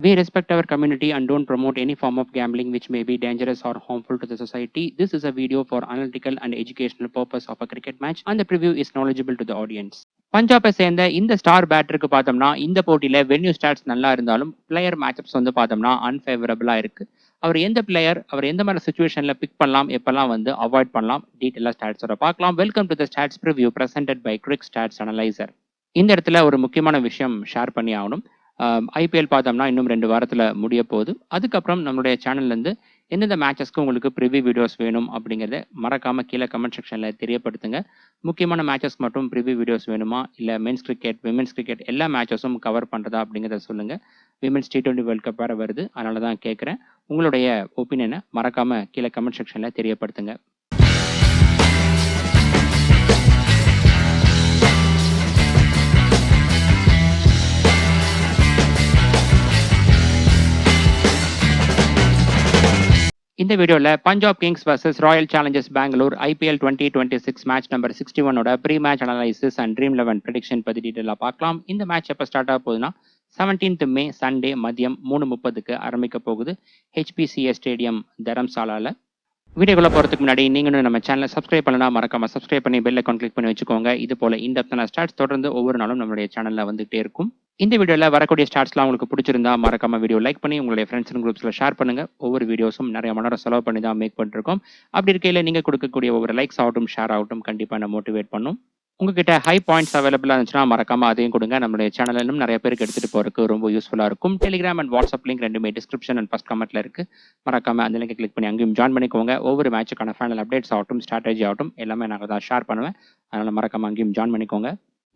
We respect our community and don't promote any form of gambling which may be dangerous or harmful to the society. This is a video for analytical and educational purpose of a cricket match and the preview is knowledgeable to the audience. பஞ்சாபை சேர்ந்த இந்த star பேட்டருக்கு பார்த்தோம்னா இந்த போட்டியில venue stats நல்லா இருந்தாலும் player matchups வந்து பார்த்தோம்னா அன்ஃபேவரபிளா இருக்கு. அவர் எந்த பிளேயர் அவர் எந்த மாதிரி சுச்சுவேஷன்ல பிக் பண்ணலாம் எப்பெல்லாம் வந்து அவாய்ட் பண்ணலாம் டீட்டெயிலாக ஸ்டாட்ஸோட பார்க்கலாம். Welcome to the stats preview presented by Cric Stats Analyser. இந்த இடத்துல ஒரு முக்கியமான விஷயம் ஷேர் பண்ணி ஆகணும். ஐபிஎல் பார்த்தோம்னா இன்னும் 2 வாரத்தில் முடிய போகுது. அதுக்கப்புறம் நம்மளுடைய சேனல்லேருந்து எந்தெந்த மேட்சஸ்க்கு உங்களுக்கு ப்ரிவ்யூ வீடியோஸ் வேணும் அப்படிங்கிறத மறக்காமல் கீழே கமெண்ட் செக்ஷனில் தெரியப்படுத்துங்க. முக்கியமான மேட்சஸ்க்கு மட்டும் ப்ரிவ்யூ வீடியோஸ் வேணுமா இல்லை மென்ஸ் கிரிக்கெட் விமென்ஸ் கிரிக்கெட் எல்லா மேட்சஸும் கவர் பண்ணுறதா அப்படிங்கிறத சொல்லுங்கள். விமென்ஸ் T20 வேர்ல்ட் கப் வேறு வருது, அதனால தான் கேட்குறேன். உங்களுடைய ஒப்பீனியனை மறக்காமல் கீழே கமெண்ட் செக்ஷனில் தெரியப்படுத்துங்க. இந்த வீடியோவில் Punjab Kings vs Royal Challengers Bengaluru IPL 2026 match number 61ஓட pre match analysis and Dream 11 prediction பற்றி டீட்டெயிலாக பார்க்கலாம். இந்த மேட்ச் எப்போ ஸ்டார்ட் ஆக போகுதுன்னா 17th மே சண்டே மதியம் 3:30க்கு ஆரம்பிக்க போகுது HPCA ஸ்டேடியம் தரம்சாலாவில். வீடியோக்குள்ள போகிறதுக்கு முன்னாடி நீங்களும் நம்ம சேனலை சப்ஸ்கிரைப் பண்ணலாம், மறக்காம சப்ஸ்கிரைப் பண்ணி பெல் ஐக்கான் கிளிக் பண்ணி வச்சுக்கோங்க. இது போல இன்டெப்த்தான ஸ்டாட்ஸ் தொடர்ந்து ஒவ்வொரு நாளும் நம்மளுடைய சேனலில் வந்துகிட்டே இருக்கும். இந்த வீடியோவில் வரக்கூடிய ஸ்டாட்ஸ்லாம் உங்களுக்கு பிடிச்சிருந்தா மறக்காம வீடியோ லைக் பண்ணி உங்களுடைய ஃப்ரெண்ட்ஸ் அண்ட் குரூப்ஸில் ஷேர் பண்ணுங்க. ஒவ்வொரு வீடியோஸும் நிறைய மணி நேரம் செலவு பண்ணி தான் மேக் பண்ணிருக்கோம். அப்படி இருக்கையில் நீங்கள் கொடுக்கக்கூடிய ஒவ்வொரு லைக்ஸ் ஆகட்டும் ஷேர் ஆகட்டும் கண்டிப்பாக என்ன மோட்டிவேட் பண்ணும். உங்ககிட்ட ஹை பாயிண்ட்ஸ் அவைலபிளாக இருந்துச்சுன்னா மறக்காம அதையும் கொடுங்க. நம்மளுடைய சேனலும் நிறைய பேருக்கு எடுத்துகிட்டு போகிறதுக்கு ரொம்ப யூஸ்ஃபுல்லாக இருக்கும். டெலிகிராம் அண்ட் வாட்ஸ்அப் லிங்க் ரெண்டுமே டிஸ்கிரிப்ஷன் அண்ட் ஃபர்ஸ்ட் கமெண்ட்ல இருக்குது. மறக்காம அந்த லிங்கை கிளிக் பண்ணி அங்கேயும் ஜாயின் பண்ணிக்கோங்க. ஒவ்வொரு மேட்சுக்கான ஃபைனல் அப்டேட்ஸ் ஆகட்டும் ஸ்ட்ராட்டஜி ஆகட்டும் எல்லாமே நான் தான் ஷேர் பண்ணுவேன். அதனால் மறக்காம அங்கேயும் ஜாயின் பண்ணிக்கோங்க.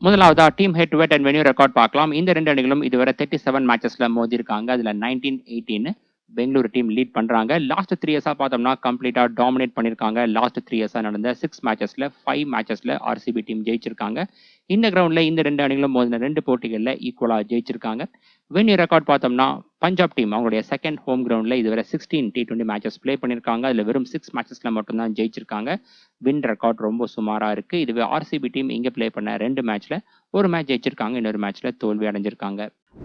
முதலாவதா team head to head and venue record பார்க்கலாம். இந்த 2 அணிகளும் இதுவரை 37 மேட்சஸ்ல மோதி இருக்காங்க. அதில் 19-18 பெங்களூர் டீம் லீட் பண்றாங்க. லாஸ்ட் 3 இயர்ஸா பார்த்தோம்னா கம்ப்ளீட்டா டாமினேட் பண்ணிருக்காங்க. லாஸ்ட் 3 இயர்ஸா நடந்த 6 மேட்சஸ்ல 5 மேட்சஸ்ல RCB டீம் ஜெயிச்சிருக்காங்க. இந்த கிரவுண்ட்ல இந்த 2 அணிகளும் மோதின 2 போட்டிகள்ல ஈக்குவலா ஜெயிச்சிருக்காங்க. வென்யூ ரெக்கார்ட் பார்த்தோம்னா பஞ்சாப் டீம் அவங்களுடைய செகண்ட் ஹோம் கிரவுண்ட்ல இதுவரை 16 T20 மேட்சஸ் பிளே பண்ணிருக்காங்க. அதுல வெறும் 6 மேட்சஸ்ல மட்டும்தான் ஜெயிச்சிருக்காங்க. வின் ரெக்கார்ட் ரொம்ப சுமாரா இருக்கு. இதுவே RCB டீம் இங்க பிளே பண்ண 2 மேட்ச்ல ஒரு மேட்ச் ஜெயிச்சிருக்காங்க, இன்னொரு மேட்ச்ல தோல்வி அடைஞ்சிருக்காங்க.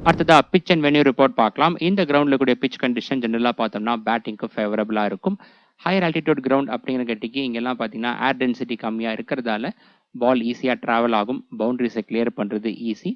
அடுத்ததா பிச் அண்ட் வென்யூ ரிப்போர்ட் பார்க்கலாம். இந்த கிரவுண்ட்ல கூடிய பிச் கண்டிஷன் ஜெனரலா பார்த்தோம்னா பேட்டிங்க்கு ஃபேவரபிளா இருக்கும். ஹையர் ஆல்டிடியூட் கிரவுண்ட் அப்படிங்கிற கேட்டிக்கு இங்கெல்லாம் பார்த்தீங்கன்னா ஏர் டென்சிட்டி கம்மியா இருக்கிறதால பால் ஈஸியா டிராவல் ஆகும், பவுண்டரிஸை கிளியர் பண்றது ஈஸி.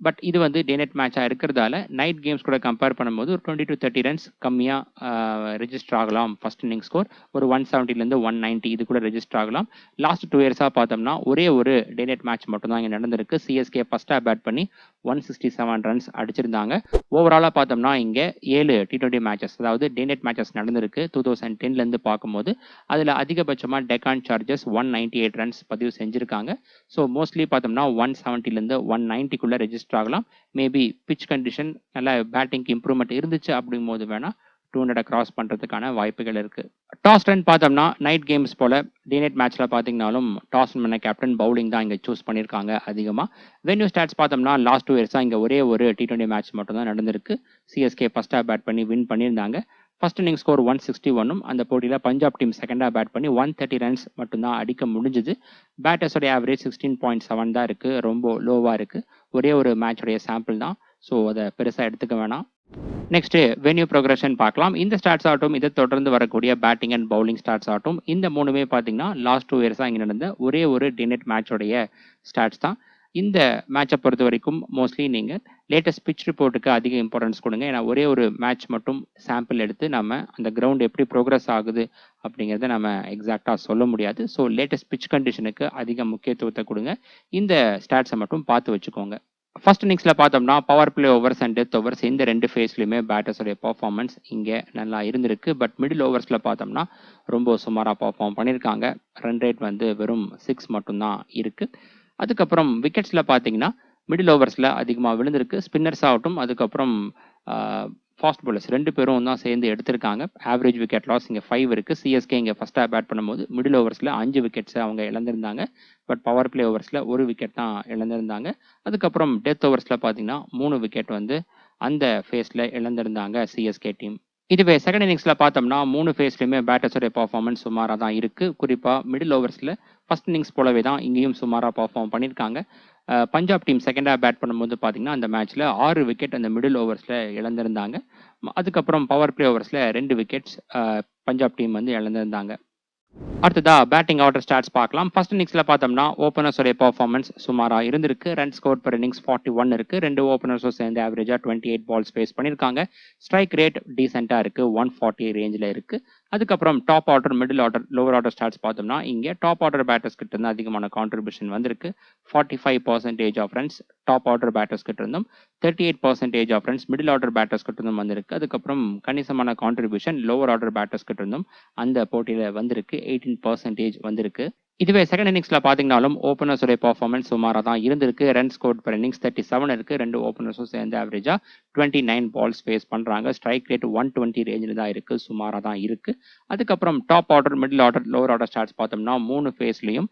பட் இது வந்து டே நைட் மேட்சாக இருக்கிறதால நைட் கேம்ஸ் கூட கம்பேர் பண்ணும்போது ஒரு 20 to 30 ரன்ஸ் கம்மியாக ரெஜிஸ்டர் ஆகலாம். ஃபர்ஸ்ட் இன்னிங் ஸ்கோர் ஒரு 170 190 இது கூட ரெஜிஸ்டர் ஆகலாம். லாஸ்ட் 2 இயர்ஸாக பார்த்தோம்னா ஒரே ஒரு டே நைட் மேட்ச் மட்டும் தான் இங்கே நடந்திருக்கு. CSK ஃபர்ஸ்டாக பேட் பண்ணி 167 ரன்ஸ் அடிச்சிருந்தாங்க. ஓவராலாக பார்த்தோம்னா இங்கே 7 T20 மேட்சஸ் அதாவது டே நைட் மேட்சஸ் நடந்திருக்கு 2010 பார்க்கும்போது. அதில் அதிகபட்சமாக டெக்கான் சார்ஜஸ் 198 ரன்ஸ் பதிவு செஞ்சுருக்காங்க. ஸோ மோஸ்ட்லி பார்த்தோம்னா 170 190 ரெஜிஸ்டர் ஆகலாம். மேபி பிச் கண்டிஷன் நல்ல பேட்டிங்க்கு இம்ப்ரூவ்மெண்ட் இருந்துச்சு அப்படிங்கும் போது வேணா 200 கிராஸ் பண்றதுக்கான வாய்ப்புகள் இருக்கு. டாஸ் ரன் பார்த்தோம்னா நைட் கேம்ஸ் போல டே நைட் மேட்ச்ல பாத்தீங்கன்னாலும் டாஸ் பண்ண கேப்டன் பவுலிங் தான் இங்க சூஸ் பண்ணிருக்காங்க அதிகமா. வென்யூ ஸ்டாட்ஸ் பார்த்தோம்னா லாஸ்ட் 2 இயர்ஸா இங்க ஒரே ஒரு T20 மேட்ச் மட்டும் தான் நடந்திருக்கு. CSK ஃபர்ஸ்டா பேட் பண்ணி வின் பண்ணியிருந்தாங்க. ஃபர்ஸ்ட் இன்னிங் ஸ்கோர் 161 அந்த போட்டியில் பஞ்சாப் டீம் செகண்டாக பேட் பண்ணி 130 ரன்ஸ் மட்டும்தான் அடிக்க முடிஞ்சுது. பேட்டர்ஸோடைய ஆவரேஜ் 16.7 தான் இருக்கு, ரொம்ப லோவா இருக்கு. ஒரே ஒரு மேட்சோடைய சாம்பிள் தான், ஸோ அதை பெருசாக எடுத்துக்க வேணாம். நெக்ஸ்ட் வென்யூ ப்ரோக்ரஷன் பார்க்கலாம். இந்த ஸ்டாட்ஸ் ஆகட்டும் இதை தொடர்ந்து வரக்கூடிய பேட்டிங் அண்ட் பவுலிங் ஸ்டாட்ஸ் ஆகட்டும் இந்த மூணுமே பார்த்தீங்கன்னா லாஸ்ட் 2 இயர்ஸாக இங்கே நடந்த ஒரே ஒரு டே நைட் மேட்சோடைய ஸ்டாட்ஸ் தான். இந்த மேட்சை பொறுத்த வரைக்கும் மோஸ்ட்லி நீங்கள் லேட்டஸ்ட் பிச் ரிப்போர்ட்டுக்கு அதிக இம்பார்ட்டன்ஸ் கொடுங்க. ஏன்னா ஒரே ஒரு மேட்ச் மட்டும் சாம்பிள் எடுத்து நம்ம அந்த கிரவுண்ட் எப்படி ப்ரோக்ரஸ் ஆகுது அப்படிங்கிறத நம்ம எக்ஸாக்டாக சொல்ல முடியாது. ஸோ லேட்டஸ்ட் பிச் கண்டிஷனுக்கு அதிக முக்கியத்துவத்தை கொடுங்க. இந்த ஸ்டாட்ஸை மட்டும் பார்த்து வச்சுக்கோங்க. ஃபர்ஸ்ட் இன்னிங்ஸில் பார்த்தோம்னா power play overs and death overs இந்த 2 ஃபேஸ்லையுமே பேட்டர்ஸோடைய பர்ஃபார்மன்ஸ் இங்கே நல்லா இருந்திருக்கு. பட் மிடில் ஓவர்ஸில் பார்த்தோம்னா ரொம்ப சுமாராக பர்ஃபார்ம் பண்ணியிருக்காங்க. ரன் ரேட் வந்து வெறும் 6 மட்டும்தான் இருக்குது. அதுக்கப்புறம் விக்கெட்ஸில் பார்த்தீங்கன்னா மிடில் ஓவர்ஸில் அதிகமாக விழுந்திருக்கு. ஸ்பின்னர்ஸ் ஆகட்டும் அதுக்கப்புறம் ஃபாஸ்ட் bowlers 2 பேரும் தான் சேர்ந்து எடுத்திருக்காங்க. ஆவரேஜ் விக்கெட் லாஸ் இங்கே 5 இருக்குது. CSK இங்கே ஃபர்ஸ்டாக பேட் பண்ணும்போது மிடில் ஓவர்ஸில் 5 விக்கெட்ஸை அவங்க இழந்திருந்தாங்க. பட் பவர் பிளே ஓவர்ஸில் 1 விக்கெட் தான் இழந்திருந்தாங்க. அதுக்கப்புறம் டெத் ஓவர்ஸில் பார்த்தீங்கன்னா 3 விக்கெட் வந்து அந்த ஃபேஸில் இழந்திருந்தாங்க CSK டீம். இதுவே செகண்ட் இன்னிங்ஸ்ல பார்த்தோம்னா 3 ஃபேஸ்லயுமே பேட்டர்ஸோட பெர்ஃபார்மன்ஸ் சுமாரா தான் இருக்கு. குறிப்பா மிடில் ஓவர்ஸ்ல ஃபர்ஸ்ட் இன்னிங்ஸ் போலவே தான் இங்கேயும் சுமாரா பெர்ஃபார்ம் பண்ணியிருக்காங்க. Punjab team second half bat பண்ணும்போது பார்த்தீங்கன்னா, அந்த மேட்ச்ல 6 விக்கெட் அந்த மிடில் ஓவர்ஸ்ல இழந்திருந்தாங்க. அதுக்கப்புறம் பவர் பிளே ஓவர்ஸ்ல 2 விக்கெட்ஸ் பஞ்சாப் டீம் வந்து இழந்திருந்தாங்க. அடுத்ததா பேட்டிங் ஆர்டர் ஸ்டாட்ஸ் பார்க்கலாம். ஃபர்ஸ்ட் இன்னிங்ஸ்ல பார்த்தோம்னா ஓப்பனர்ஸோட பெர்ஃபார்மன்ஸ் சுமாரா இருந்திருக்கு. ரன் ஸ்கோர் பெர் இன்னிங்ஸ் 41 இருக்கு. 2 ஓப்பனர்ஸும் சேர்ந்து ஆவரேஜா 28 பால்ஸ் ஃபேஸ் பண்ணியிருக்காங்க. ஸ்ட்ரைக் ரேட் டீசெண்டா இருக்கு. 140 ரேஞ்சில் இருக்கு. அதுக்கப்புறம் top order, middle order, lower order stats பார்த்தோம்னா இங்கே டாப் ஆர்டர் பேட்டர்ஸ் கிட்ட இருந்து அதிகமான கான்ட்ரிபியூஷன் வந்திருக்கு. 45% of runs top order batters கிட்ட இருந்தும் 38% of runs middle order batters கிட்ட இருந்தும் வந்திருக்கு. அதுக்கப்புறம் கணிசமான கான்ட்ரிபியூஷன் லோவர் ஆர்டர் பேட்டர்ஸ் கிட்ட இருந்தும் அந்த போட்டியில வந்திருக்கு. 18% வந்திருக்கு. இதுவே செகண்ட் இன்னிங்ஸ்ல பாத்தீங்கன்னாலும் ஓப்பனர்ஸோட பெர்ஃபார்மன்ஸ் சுமாரா தான் இருந்திருக்கு. ரன் ஸ்கோர் பெர் இன்னிங்ஸ் 37 இருக்கு. 2 ஓப்பனர்ஸும் சேர்ந்து ஆவரேஜா 29 பால்ஸ் ஃபேஸ் பண்றாங்க. ஸ்ட்ரைக் ரேட் 120 ரேஞ்சில் தான் இருக்கு. சுமாரா தான் இருக்கு. அதுக்கப்புறம் top order, middle order, lower order stats பார்த்தோம்னா 3 ஃபேஸ்லயும்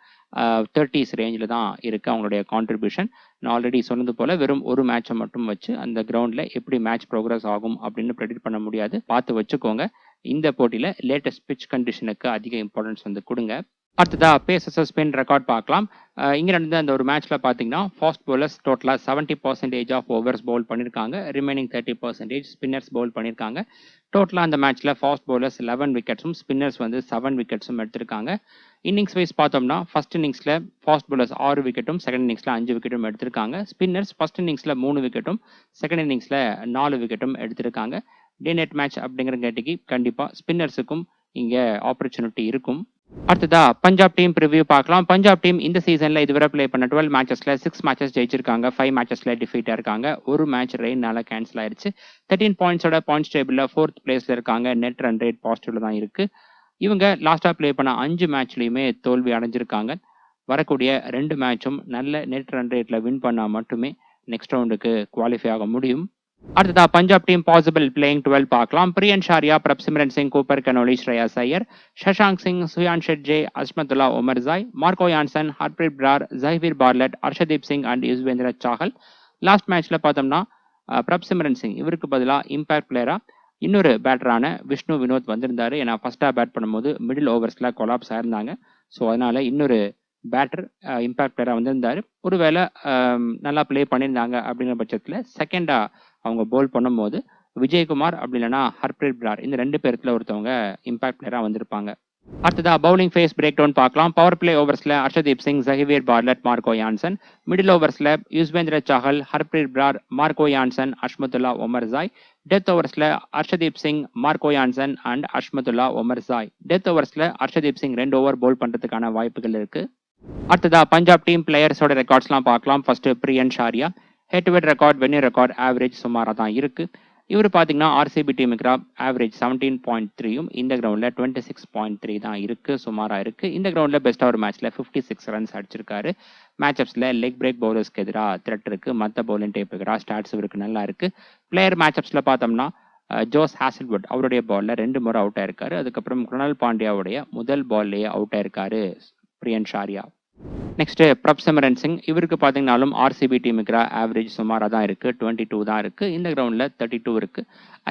30s ரேஞ்சில் தான் இருக்கு அவங்களுடைய கான்ட்ரிபியூஷன். நான் ஆல்ரெடி சொன்னது போல வெறும் ஒரு மேட்சை மட்டும் வச்சு அந்த கிரவுண்ட்ல எப்படி மேட்ச் ப்ரோக்ரஸ் ஆகும் அப்படின்னு ப்ரெடிக்ட் பண்ண முடியாது. பார்த்து வச்சுக்கோங்க. இந்த போட்டியில லேட்டஸ்ட் பிட்ச் கண்டிஷனுக்கு அதிக இம்பார்ட்டன்ஸ் வந்து கொடுங்க. அடுத்ததா பேசர்ஸ் ஸ்பின் ரெக்கார்ட் பார்க்கலாம். இங்க நடந்த அந்த ஒரு மேட்ச்ல பாத்தீங்கன்னா ஃபாஸ்ட் பவுலர்ஸ் டோட்டலா 70% ஆஃப் ஓவர்ஸ் பவுல் பண்ணிருக்காங்க. ரிமைனிங் 30% ஸ்பின்னர்ஸ் பவுல் பண்ணிருக்காங்க. டோட்டலா அந்த மேட்ச்ல ஃபாஸ்ட் பவுலர்ஸ் 11 விக்கெட்ஸும் ஸ்பின்னர்ஸ் வந்து 7 விக்கெட்ஸும் எடுத்திருக்காங்க. இன்னிங்ஸ் வைஸ் பார்த்தோம்னா ஃபர்ஸ்ட் இன்னிங்ஸ்ல ஃபாஸ்ட் பவுலர்ஸ் 6 விக்கெட்டும், செகண்ட் இன்னிங்ஸ்ல 5 விக்கெட்டும் எடுத்திருக்காங்க. ஸ்பின்னர்ஸ் ஃபர்ஸ்ட் இன்னிங்ஸ்ல 3 விக்கெட்டும், செகண்ட் இன்னிங்ஸ்ல 4 விக்கெட்டும் எடுத்திருக்காங்க. டே நெட் மேட்ச் அப்படிங்கிற கேட்டிக்கு கண்டிப்பா ஸ்பின்னர்ஸுக்கும் இங்க ஆப்பர்ச்சுனிட்டி இருக்கும். அடுத்ததா பஞ்சாப் டீம் ப்ரிவ்யூ பார்க்கலாம். பஞ்சாப் டீம் இந்த சீசன்ல இதுவரை பிளே பண்ண 12 மேட்சஸ்ல 6 மேட்சஸ் ஜெயிச்சிருக்காங்க. 5 மேட்சஸ்ல டிஃபீட்டா இருக்காங்க. ஒரு மேட்ச் ரெயின்னால கேன்சல் ஆயிருச்சு. 13 பாயிண்ட்ஸோட பாயிண்ட்ஸ் டேபிள்ல 4th பிளேஸ்ல இருக்காங்க. நெட் ரன் ரேட் பாசிட்டிவ்ல தான் இருக்கு. இவங்க லாஸ்டா பிளே பண்ண 5 மேட்ச்லயுமே தோல்வி அடைஞ்சிருக்காங்க. வரக்கூடிய 2 மேட்சும் நல்ல நெட் ரன் ரேட்ல வின் பண்ணா மட்டுமே நெக்ஸ்ட் ரவுண்டுக்கு குவாலிஃபை ஆக முடியும். அடுத்ததா பஞ்சாப் டீம் பாசிபிள் பிளேயிங் 12 பார்க்கலாம். Priyansh Arya, Prabhsimran Singh, Cooper Connolly, Shreyas Iyer, Shashank Singh, Suryansh Shedge, Azmatullah Omarzai, Marco Jansen, Harpreet Brar, Xavier Bartlett, Arshdeep Singh and Yuzvendra Chahal. Last மேட்ச்ல பார்த்தோம்னா பிரப்சிம்ரன் சிங் இவருக்கு பதிலாக இம்பாக்ட் பிளேயரா இன்னொரு பேட்டரான விஷ்ணு வினோத் வந்திருந்தாரு. ஏன்னா ஃபர்ஸ்டா பேட் பண்ணும்போது மிடில் ஓவர்ஸ்ல கொலாப்ஸ் ஆயிருந்தாங்க. ஸோ அதனால இன்னொரு பேட்டர் இம்பாக்ட் பிளேயரா வந்திருந்தாரு. ஒருவேளை நல்லா பிளே பண்ணியிருந்தாங்க அப்படிங்கிற பட்சத்தில் செகண்டா அவங்க போல் பண்ணும்போது விஜயகுமார் அப்படி இல்லைன்னா ஹர்ப்ரீத் பிரார் இந்த 2 பேருக்குள்ள ஒருத்தவங்க இம்பாக்ட் பிளேயரா வந்திருப்பாங்க. அடுத்ததா பவுலிங் ஃபேஸ் பிரேக் டவுன் பார்க்கலாம். பவர் பிளே ஓவர்ஸ்ல Arshdeep Singh, Xavier Bartlett, Marco Jansen. Middle ஓவர்ஸ்ல Yuzvendra Chahal, Harpreet Brar, Marco Jansen, Azmatullah Omarzai. Death ஓவர்ஸ்ல Arshdeep Singh, Marco Jansen and Azmatullah Omarzai. Death ஓவர்ஸ்ல அர்ஷதீப் சிங் 2 ஓவர் போல் பண்றதுக்கான வாய்ப்புகள் இருக்கு. அடுத்ததா பஞ்சாப் டீம் பிளேயர்ஸோட ரெக்கார்ட்ஸ்லாம் பார்க்கலாம். First Priyansh Arya. Head to head record, venue record average சுமாரா தான் இருக்கு. இவர் பார்த்தீங்கன்னா ஆர்சிபி டீமுக்கு ஆவரேஜ் 17.3யும் இந்த கிரவுண்ட்ல 26.3 தான் இருக்கு. சுமாரா இருக்கு. இந்த கிரவுண்ட்ல பெஸ்டா ஒரு மேட்ச்ல 56 ரன்ஸ் அடிச்சிருக்காரு. மேட்சப்ஸ்ல லெக் பிரேக் பவுலர்ஸ்க்கு எதிராக த்ரெட் இருக்கு. மற்ற பவுலிங் டேப்புக்கு எதிராக ஸ்டாட்ஸ் இவருக்கு நல்லா இருக்கு. பிளேயர் மேட்சப்ஸ்ல பார்த்தோம்னா ஜோஸ் ஹாசல்வுட் அவருடைய பால்ல 2 முறை அவுட் ஆயிருக்காரு. அதுக்கப்புறம் குருணால் பாண்டியாவுடைய முதல் பால்லேயே அவுட் ஆயிருக்காரு பிரியன் ஷாரியா. நெக்ஸ்ட் பிரப்சிம்ரன் சிங் இவருக்கு பார்த்தீங்கன்னாலும் ஆர்சிபி டீமுக்கு ஆவரேஜ் சுமாராக தான் இருக்கு. 22 தான் இருக்கு. இந்த கிரவுண்ட்ல 32 இருக்கு.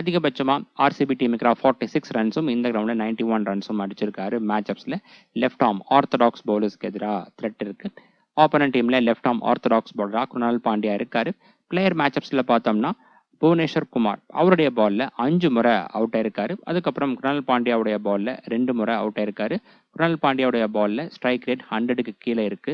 அதிகபட்சமா ஆர்சிபி டீமுக்கு 46 ரன்ஸும் இந்த கிரவுண்ட்ல 91 ரன்ஸும் அடிச்சிருக்காரு. மேட்சப்ஸ்ல லெஃப்ட் ஆர்ம் ஆர்த்தடாக்ஸ் பவுலர்ஸ்க்கு எதிராக த்ரெட் இருக்கு. ஆப்போனன்ட் டீம்ல லெஃப்ட் ஆர்ம் ஆர்த்தடாக்ஸ் பவுலரா குருணால் பாண்டியா இருக்காரு. பிளேயர் மேட்சப்ஸ்ல பார்த்தோம்னா புவனேஸ்வர் குமார் அவருடைய பால்ல 5 முறை அவுட் ஆயிருக்காரு. அதுக்கப்புறம் குருணால் பாண்டியாவுடைய பால்ல 2 முறை அவுட் ஆயிருக்காரு. குருணால் பாண்டியாவுடைய பால்ல ஸ்ட்ரைக் ரேட் 100க்கு கீழே இருக்கு.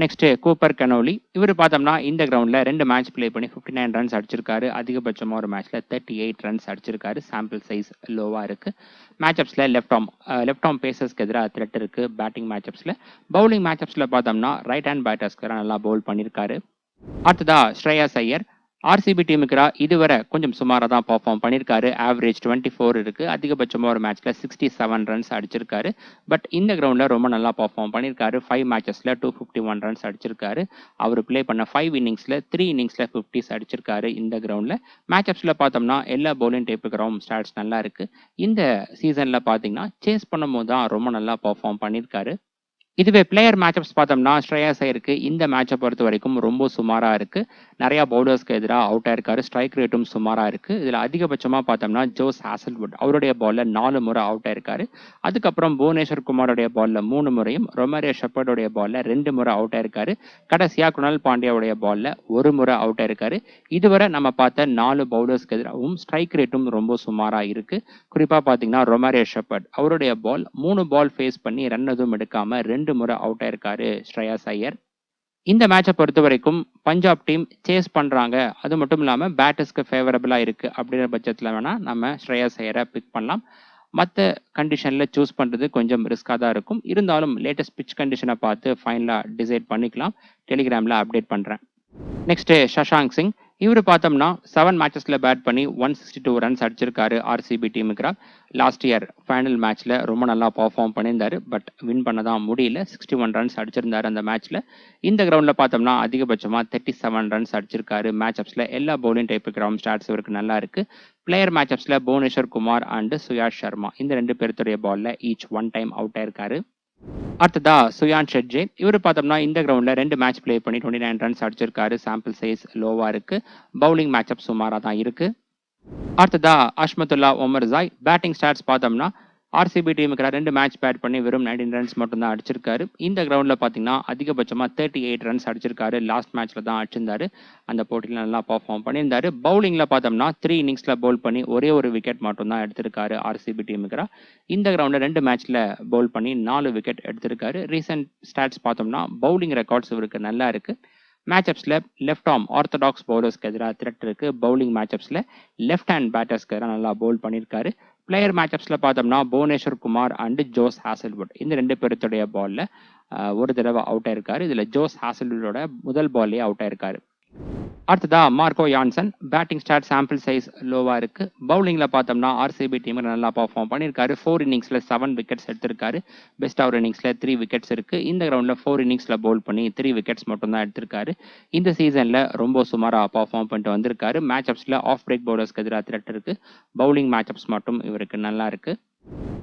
நெக்ஸ்ட் கூப்பர் கனோலி இவர் பார்த்தோம்னா இந்த கிரவுண்ட்ல 2 மேட்ச் பிளே பண்ணி 59 ரன்ஸ் அடிச்சிருக்காரு. அதிகபட்சமா ஒரு மேட்ச்ல 38 ரன்ஸ் அடிச்சிருக்காரு. சாம்பிள் சைஸ் லோவா இருக்கு. மேட்சப்ஸ்ல லெஃப்ட் ஆர்ம் பேசர்ஸ்க்கு எதிராக த்ரெட் இருக்கு. பேட்டிங் மேட்சப்ஸ்ல பவுலிங் மேட்சப்ஸ்ல பார்த்தோம்னா ரைட் ஹேண்ட் பேட்டர்ஸ்க்கு நல்லா பவுல் பண்ணியிருக்காரு. அடுத்ததா ஸ்ரேயாஸ் ஐயர் ஆர்சிபி டீமுக்கு இதுவரை கொஞ்சம் சுமாராக தான் பர்ஃபார்ம் பண்ணியிருக்காரு. ஆவரேஜ் 24 இருக்கு. அதிகபட்சமாக ஒரு மேட்ச்ல 67 ரன்ஸ் அடிச்சிருக்காரு. பட் இந்த கிரவுண்ட்ல ரொம்ப நல்லா பர்ஃபார்ம் பண்ணியிருக்காரு. 5 மேட்சஸ்ல 251 ரன்ஸ் அடிச்சிருக்காரு. அவர் பிளே பண்ண 5 இன்னிங்ஸ்ல 3 இன்னிங்ஸ்ல 50s அடிச்சிருக்காரு. இந்த கிரவுண்ட்ல மேட்சப்ஸ்ல பார்த்தோம்னா எல்லா பவுலிங் டேப்புக்கும் ஸ்டாட்ஸ் நல்லா இருக்கு. இந்த சீசன்ல பார்த்தீங்கன்னா சேஸ் பண்ணும்போது தான் ரொம்ப நல்லா பர்ஃபார்ம் பண்ணியிருக்காரு. இதுவே பிளேயர் மேட்சப்ஸ் பார்த்தோம்னா, ஸ்ரேயாஸ் ஐயருக்கு இந்த மேட்ச பொறுத்தவரைக்கும் ரொம்ப சுமாரா இருக்கு. நெறைய பவுலர்ஸ்க்கு எதிரா அவுட் ஆயிருக்காரு. ஸ்ட்ரைக் ரேட்டும் சுமாரா இருக்கு. இதுல அதிகபட்சமா பார்த்தோம்னா, ஜோஸ் ஹேசல்வுட் அவருடைய பால்ல 4 முறை அவுட் ஆயிருக்காரு. அதுக்கப்புறம் புவனேஸ்வர் குமாருடைய பால்ல 3 முறையும், ரொமாரியோ ஷெப்பர்டுடைய பால்ல 2 முறை அவுட் ஆயிருக்காரு. கடைசியா குணால் பாண்டியாவுடைய பால்ல 1 முறை அவுட் ஆயிருக்காரு. இதுவரை நம்ம பார்த்த 4 பவுலர்ஸ்க்கு எதிராகவும் ஸ்ட்ரைக் ரேட்டும் ரொம்ப சுமாரா இருக்கு. குறிப்பா பார்த்தீங்கன்னா, ரொமாரியோ ஷெப்பர்ட் அவருடைய பால் 3 பால் ஃபேஸ் பண்ணி ரன் எதுவும் எடுக்காம 2 முறை அவுட் ஆயிருக்காரு ஸ்ரேயாஸ் ஐயர். இந்த மேட்ச பொறுத்தவரைக்கும் பஞ்சாப் டீம் சேஸ் பண்றாங்க. அது மட்டும் இல்லாம பேட்டர்ஸ்க்கு ஃபேவரபிளா இருக்கு அப்படிங்கிற பட்சத்துல வேணா நம்ம ஸ்ரேயாஸ் ஐயரை பிக் பண்ணலாம். மத்த கண்டிஷன்ல சூஸ் பண்றது கொஞ்சம் ரிஸ்கா தான் இருக்கும். இருந்தாலும் லேட்டஸ்ட் பிட்ச் கண்டிஷனை பார்த்து ஃபைனலா டிசைட் பண்ணிக்கலாம். டெலிகிராம்ல அப்டேட் பண்றேன். நெக்ஸ்ட் சஷாங்க் சிங். இவரு பார்த்தோம்னா 7 மேட்சஸ்ல பேட் பண்ணி 162 ரன்ஸ் அடிச்சிருக்காரு ஆர்சிபி டீமுக்கு. லாஸ்ட் இயர் ஃபைனல் மேட்ச்ல ரொம்ப நல்லா பெர்ஃபார்ம் பண்ணியிருந்தாரு. பட் வின் பண்ண தான் முடியல. 61 ரன்ஸ் அடிச்சிருந்தாரு அந்த மேட்ச்ல. இந்த கிரவுண்ட்ல பார்த்தோம்னா அதிகபட்சமா 37 ரன்ஸ் அடிச்சிருக்காரு. மேட்சப்ஸ்ல எல்லா பவுலிங் டைப்பு கிரவுண்ட் ஸ்டாட்ஸ் இவருக்கு நல்லா இருக்கு. பிளேயர் மேட்சப்ஸ்ல புவனேஸ்வர் குமார் அண்ட் சுயாஷ் சர்மா இந்த 2 பேருடைய பால்ல ஈச் 1 டைம் அவுட் ஆயிருக்காரு. அடுத்ததா சுயான் ஷெட்ஜே. இவர் பார்த்தோம்னா இந்த கிரவுண்ட்ல 2 மேட்ச் பிளே பண்ணி 29 ரன்ஸ் அடிச்சிருக்காரு. சாம்பிள் சைஸ் லோவா இருக்கு. பவுலிங் மேட்சப் சுமாரா தான் இருக்கு. அடுத்ததா அஷ்மத்துல்லா ஒமர் ஜாய். பேட்டிங் ஸ்டாட்ஸ் பார்த்தோம்னா ஆர்சிபி டீமுக்கு 2 மேட்ச் பேட் பண்ணி வெறும் 19 ரன்ஸ் மட்டும் தான் அடிச்சிருக்காரு. இந்த கிரவுண்ட்ல பார்த்தீங்கன்னா அதிகபட்சமா 38 ரன்ஸ் அடிச்சிருக்காரு. லாஸ்ட் மேட்ச்ல தான் அடிச்சிருந்தாரு. அந்த போட்டியில் நல்லா பெர்ஃபார்ம் பண்ணியிருந்தாரு. பவுலிங்ல பார்த்தோம்னா 3 இன்னிங்ஸ்ல பவுல் பண்ணி ஒரே ஒரு விக்கெட் மட்டும் தான் எடுத்திருக்காரு ஆர்சிபி டீமுக்கு. இந்த கிரவுண்ட்ல 2 மேட்ச்ல பவுல் பண்ணி 4 விக்கெட் எடுத்திருக்காரு. ரீசெண்ட் ஸ்டாட்ஸ் பார்த்தோம்னா பவுலிங் ரெக்கார்ட்ஸ் இவருக்கு நல்லா இருக்கு. மேட்சப்ஸ்ல லெஃப்ட் ஆர்ம் ஆர்த்தடாக்ஸ் பவுலர்ஸ்க்கு எதிராக த்ரெட் இருக்கு. பவுலிங் மேட்சப்ஸ்ல லெஃப்ட் ஹேண்ட் பேட்டர்ஸ்க்கு எதிராக நல்லா பவுல் பண்ணியிருக்காரு. பிளேயர் மேட்சப்ஸ்ல பார்த்தோம்னா Bhuvneshwar Kumar and Josh Hazlewood இந்த 2 பேருடைய பால்ல ஒரு தடவை அவுட் ஆயிருக்காரு. இதுல ஜோஸ் ஹேசல்வுட்டோட முதல் பால்லே அவுட் ஆயிருக்காரு. அடுத்ததா Marco Jansen. Batting start sample size லோவா இருக்கு. பவுலிங்ல பார்த்தோம்னா ஆர்சிபி டீம் நல்லா பெர்ஃபார்ம் பண்ணியிருக்காரு. 4 இன்னிங்ஸ்ல 7 விக்கெட்ஸ் எடுத்திருக்காரு. பெஸ்ட் ஓவர் இன்னிங்ஸ்ல 3 விக்கெட்ஸ் இருக்கு. இந்த கிரவுண்ட்ல 4 இன்னிங்ஸ்ல பவுல் பண்ணி 3 விக்கெட்ஸ் மட்டும் தான் எடுத்திருக்காரு. இந்த சீசன்ல ரொம்ப சுமாரா பெர்ஃபார்ம் பண்ணிட்டு வந்திருக்காரு. மேட்சப்ஸ்ல ஆஃப் பிரேக் பவுலர்ஸ்க்கு எதிராக த்ரெட் இருக்கு. பவுலிங் மேட்சப்ஸ் மட்டும் இவருக்கு நல்லா இருக்கு.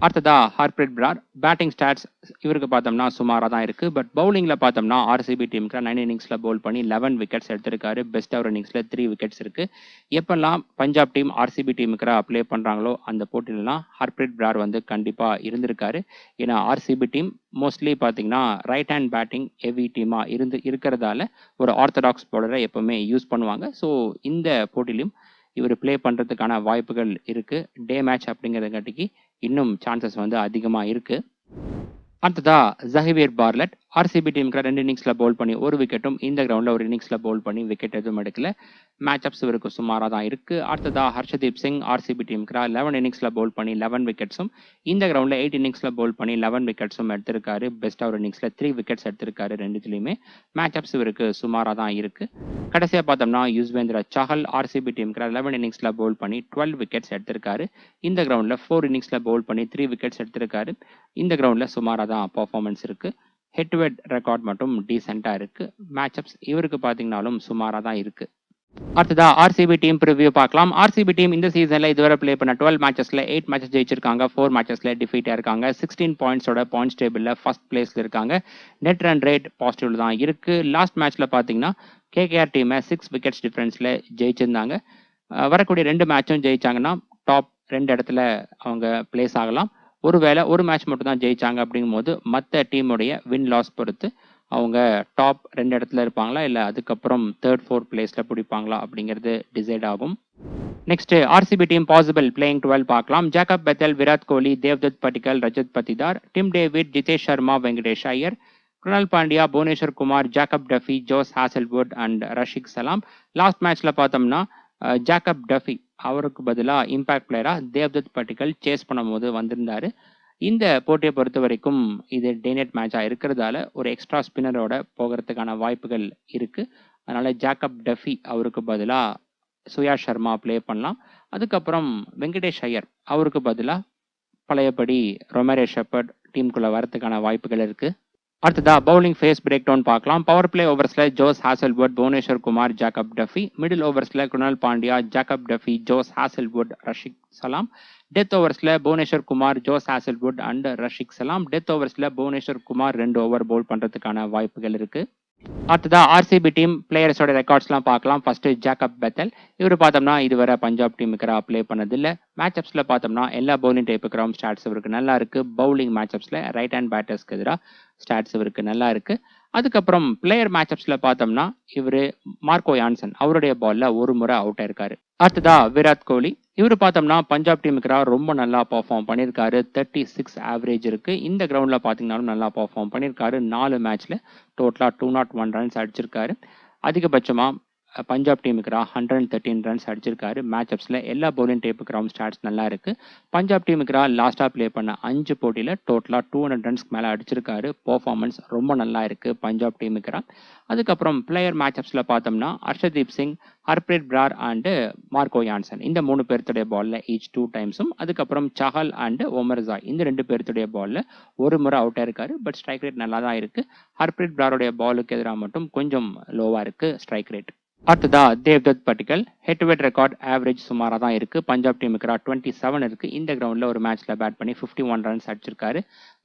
அடுத்ததா ஹார்ப்ரீத் பிரார். பேட்டிங் ஸ்டாட்ஸ் இவருக்கு பார்த்தோம்னா சுமாரா தான் இருக்கு. பட் பவுலிங்ல பார்த்தோம்னா ஆர்சிபி டீமுக்கு 9 இன்னிங்ஸ்ல பவுல் பண்ணி 11 விக்கெட்ஸ் எடுத்திருக்காரு. பெஸ்ட் ஓவர் இன்னிங்ஸ்ல 3 விக்கெட்ஸ் இருக்கு. எப்பெல்லாம் பஞ்சாப் டீம் ஆர்சிபி டீமுக்கு ப்ளே பண்றாங்களோ அந்த போட்டியிலாம் ஹார்ப்ரீத் பிரார் வந்து கண்டிப்பா இருந்திருக்காரு. ஏன்னா ஆர்சிபி டீம் மோஸ்ட்லி பார்த்தீங்கன்னா ரைட் ஹேண்ட் பேட்டிங் ஹெவி டீமா இருக்கிறதால ஒரு ஆர்த்தடாக்ஸ் பவுலரை எப்பவுமே யூஸ் பண்ணுவாங்க. ஸோ இந்த போட்டியிலும் இவர் ப்ளே பண்றதுக்கான வாய்ப்புகள் இருக்கு. டே மேட்ச் அப்படிங்கிறதுக்காட்டிக்கு இன்னும் சான்சஸ் வந்து அதிகமா இருக்கு. அடுத்ததா ஜஹீர் பார்லட். ஆர்சிபி டீமுக்கு 2 இன்னிங்ஸ்ல பவுல் பண்ணி 1 விக்கெட்டும் இந்த கிரவுண்ட்ல ஒரு இன்னிங்ஸ்ல பவுல் பண்ணி விக்கெட் எதுவும் எடுக்கல. மேட்சப்ஸ் இவருக்கு சுமாரா தான் இருக்கு. அடுத்ததா ஹர்ஷதீப் சிங். ஆர்சிபி டீமுக்கு 11 இன்னிங்ஸ்ல பவுல் பண்ணி 11 விக்கெட்ஸும் இந்த கிரவுண்ட்ல 8 இன்னிங்ஸ்ல பவுல் பண்ணி 11 விக்கெட்ஸும் எடுத்திருக்காரு. பெஸ்ட் ஓவர் இன்னிங்ஸ்ல 3 விக்கெட்ஸ் எடுத்திருக்காரு. ரெண்டுத்துலயுமே மேட்சப்ஸ் இவருக்கு சுமாரா தான் இருக்கு. கடைசியா பார்த்தோம்னா யுஸ்வேந்திர சஹல். ஆர்சிபி டீமுக்கு 11 இன்னிங்ஸ்ல பவுல் பண்ணி 12 விக்கெட்ஸ் எடுத்திருக்காரு. இந்த கிரவுண்ட்ல 4 இன்னிங்ஸ்ல பவுல் பண்ணி 3 விக்கெட்ஸ் எடுத்திருக்காரு. இந்த கிரவுண்ட்ல சுமாரா தான் பெர்ஃபார்மன்ஸ் இருக்கு. ஹெட் டு ஹெட் ரெக்கார்ட் மட்டும் டீசெண்டா இருக்கு. மேட்சப்ஸ் இவருக்கு பார்த்தீங்கன்னாலும் சுமாரா தான் இருக்கு. அடுத்ததா ஆர்சிபி டீம் ப்ரிவ்யூ பார்க்கலாம். ஆர்சிபி டீம் இந்த சீசன்ல இதுவரை ப்ளே பண்ண 12 மேட்சஸ்ல 8 மேட்சஸ் ஜெயிச்சிருக்காங்க. 4 மேட்சஸ்ல டிஃபீட்டா இருக்காங்க. 16 பாயிண்ட்ஸோட பாயிண்ட்ஸ் டேபிள்ல ஃபர்ஸ்ட் பிளேஸ்ல இருக்காங்க. நெட் ரன் ரேட் பாசிட்டிவ்ல தான் இருக்கு. லாஸ்ட் மேட்ச்ல பார்த்தீங்கன்னா கேகேஆர் டீமை 6 விக்கெட்ஸ் டிஃபரன்ஸ்ல ஜெயிச்சிருந்தாங்க. வரக்கூடிய 2 மேட்சும் ஜெயிச்சாங்கன்னா டாப் 2 இடத்துல அவங்க பிளேஸ் ஆகலாம். ஒருவேளை ஒரு மேட்ச் மட்டும் தான் ஜெயிச்சாங்க அப்படிங்கும்போது மற்ற டீமுடைய வின் லாஸ் பொறுத்து அவங்க டாப் 2 இடத்துல இருப்பாங்களா இல்லை அதுக்கப்புறம் 3rd 4th பிளேஸ்ல பிடிப்பாங்களா அப்படிங்கிறது டிசைட் ஆகும். Next RCB team possible playing 12 பார்க்கலாம். Jacob Bethell, Virat Kohli, Devdutt Padikkal, Rajat Patidar, Tim David, Jitesh Sharma, Venkatesh Iyer, Krunal Pandya, Bhuvneshwar Kumar, Jacob Duffy, Josh Hazlewood and Rasikh Salam. Last மேட்ச்ல பார்த்தோம்னா ஜேக்கப் டஃபி அவருக்கு பதிலாக இம்பாக்ட் பிளேயரா தேவ்தத் படிக்கல் சேஸ் பண்ணும்போது வந்திருந்தாரு. இந்த போட்டியை பொறுத்த வரைக்கும் இது டேநெட் மேட்சா இருக்கிறதால ஒரு எக்ஸ்ட்ரா ஸ்பின்னரோட போகிறதுக்கான வாய்ப்புகள் இருக்கு. அதனால ஜேக்கப் டஃபி அவருக்கு பதிலாக சுயாஷ் சர்மா ப்ளே பண்ணலாம். அதுக்கப்புறம் வெங்கடேஷ் ஐயர் அவருக்கு பதிலாக பழையபடி ரொமாரியோ ஷெப்பர்ட் டீமுக்குள்ள வரதுக்கான வாய்ப்புகள் இருக்கு. அடுத்ததா பவுலிங் ஃபேஸ் பிரேக் டவுன் பார்க்கலாம். பவர் பிளே ஓவர்ஸ்ல Josh Hazlewood, Bhuvneshwar Kumar, Jacob Duffy. Middle ஓவர்ஸ்ல Krunal Pandya, Jacob Duffy, Josh Hazlewood, Rasikh Salam. Death ஓவர்ஸ்ல Bhuvneshwar Kumar, Josh Hazlewood and Rasikh Salam. Death ஓவர்ஸ்ல புவனேஸ்வர் குமார் 2 ஓவர் பவுல் பண்றதுக்கான வாய்ப்புகள் இருக்கு. அடுத்ததா ஆர்சிபி டீம் பிளேயர்ஸோட ரெக்கார்ட்ஸ்லாம் பார்க்கலாம். First Jacob Bethell. இவர் பார்த்தோம்னா இதுவரை பஞ்சாப் டீமுக்கு ப்ளே பண்ணதில்லை. மேட்சப்ஸ்ல பார்த்தோம்னா எல்லா பவுலிங் டைப்புக்கு ஸ்டாட்ஸ் இவருக்கு நல்லா இருக்கு. பவுலிங் மேட்சப்ஸ்ல ரைட் ஹேண்ட் பேட்டர்ஸ்க்கு எதிராக ஸ்டாட்ஸ் இவருக்கு நல்லா இருக்கு. அதுக்கப்புறம் பிளேயர் மேட்சப்ஸ்ல பார்த்தோம்னா இவரு மார்க்கோ யான்சன் அவருடைய பால்ல ஒரு முறை அவுட் ஆயிருக்காரு. அடுத்ததா விராட் கோலி. இவர் பார்த்தோம்னா பஞ்சாப் டீமுக்கு ரொம்ப நல்லா பர்ஃபார்ம் பண்ணியிருக்காரு. 36 ஆவரேஜ் இருக்கு. இந்த கிரவுண்ட்ல பார்த்தீங்கன்னாலும் நல்லா பர்ஃபார்ம் பண்ணியிருக்காரு. 4 மேட்ச்ல டோட்டலா 201 ரன்ஸ் அடிச்சிருக்காரு. அதிகபட்சமா பஞ்சாப் டீமுக்கு 113 ரன்ஸ் அடிச்சிருக்காரு. மேட்சப்ஸ்ல எல்லா பவுலிங் டைப்புக்கு ஸ்டாட்ஸ் நல்லா இருக்கு. பஞ்சாப் டீமுக்கு லாஸ்டா ப்ளே பண்ண 5 போட்டியில டோட்டலா 200 ரன்ஸ்க்கு மேல அடிச்சிருக்காரு. பெர்ஃபார்மன்ஸ் ரொம்ப நல்லா இருக்கு பஞ்சாப் டீமுக்கு. அதுக்கப்புறம் பிளேயர் மேட்சப்ஸ்ல பார்த்தோம்னா Harshdeep Singh, Harpreet Brar and Marco Jansen இந்த 3 பேர்த்துடைய பால்ல ஈச் 2 டைம்ஸும், அதுக்கப்புறம் சஹல் அண்ட் ஒமர் ஜாய் இந்த 2 பேர்த்துடைய பால்ல ஒரு முறை அவுட் ஆயிருக்காரு. பட் ஸ்ட்ரைக் ரேட் நல்லா தான் இருக்கு. ஹர்ப்ரீத் பிராருடைய பாலுக்கு எதிராக மட்டும் கொஞ்சம் லோவா இருக்கு ஸ்ட்ரைக் ரேட். அடுத்ததா Devdutt Padikkal. Head to head record average சுமாரா தான் இருக்கு. பஞ்சாப் டீமுக்கு 27 இருக்கு. இந்த கிரவுண்ட்ல ஒரு மேட்ச்ல பேட் பண்ணி 51 ரன்ஸ் அடிச்சிருக்காரு.